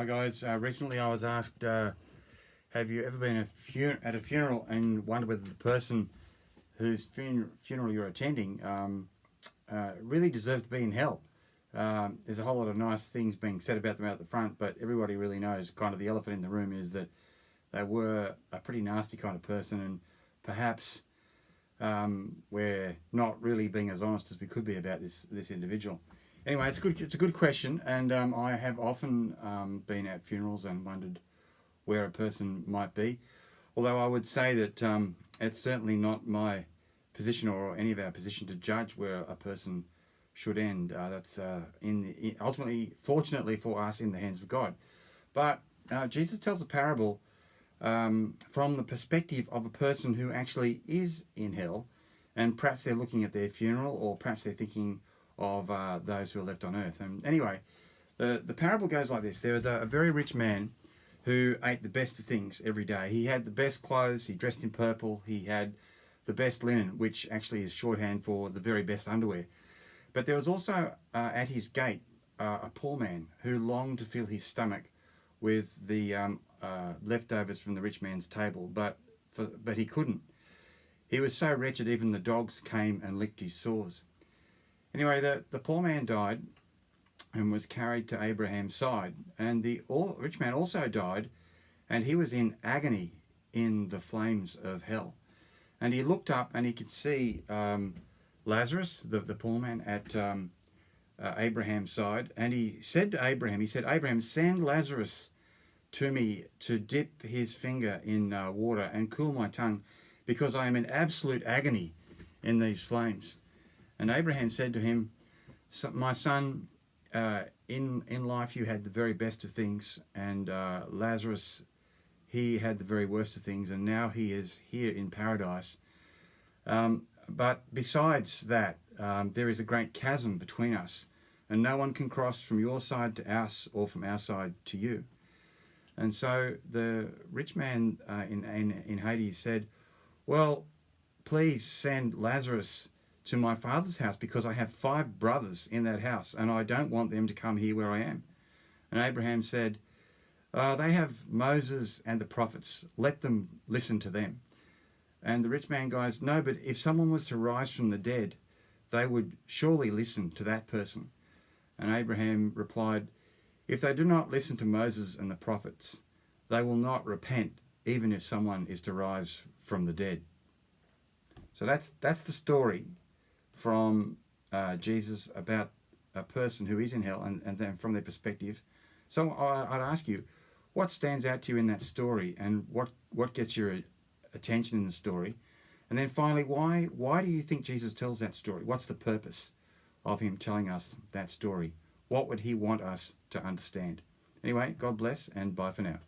Hi guys, recently I was asked, have you ever been at a funeral and wondered whether the person whose funeral you're attending really deserves to be in hell? There's a whole lot of nice things being said about them out the front, but everybody really knows kind of the elephant in the room is that they were a pretty nasty kind of person, and perhaps we're not really being as honest as we could be about this individual. Anyway, it's a good question, and I have often been at funerals and wondered where a person might be. Although I would say that it's certainly not my position or any of our position to judge where a person should end. That's ultimately, fortunately for us, in the hands of God. But Jesus tells a parable from the perspective of a person who actually is in hell, and perhaps they're looking at their funeral, or perhaps they're thinking of those who are left on earth. And anyway, the parable goes like this. There was a very rich man who ate the best of things every day. He had the best clothes, he dressed in purple, he had the best linen, which actually is shorthand for the very best underwear. But there was also at his gate a poor man who longed to fill his stomach with the leftovers from the rich man's table, but he couldn't. He was so wretched even the dogs came and licked his sores. Anyway, the poor man died and was carried to Abraham's side, and the rich man also died, and he was in agony in the flames of hell. And he looked up and he could see Lazarus, the poor man, at Abraham's side, and he said to Abraham, Abraham, send Lazarus to me to dip his finger in water and cool my tongue, because I am in absolute agony in these flames. And Abraham said to him, my son, in life you had the very best of things, and Lazarus, he had the very worst of things, and now he is here in paradise. But besides that, there is a great chasm between us, and no one can cross from your side to us or from our side to you. And so the rich man in Hades said, well, please send Lazarus to my father's house, because I have 5 brothers in that house and I don't want them to come here where I am. And Abraham said, they have Moses and the prophets, let them listen to them. And the rich man goes, no, but if someone was to rise from the dead, they would surely listen to that person. And Abraham replied, if they do not listen to Moses and the prophets, they will not repent, even if someone is to rise from the dead. So that's the story from Jesus about a person who is in hell, and then from their perspective. So I'd ask you, what stands out to you in that story, and what gets your attention in the story? And then finally, why do you think Jesus tells that story? What's the purpose of him telling us that story? What would he want us to understand? Anyway, God bless, and bye for now.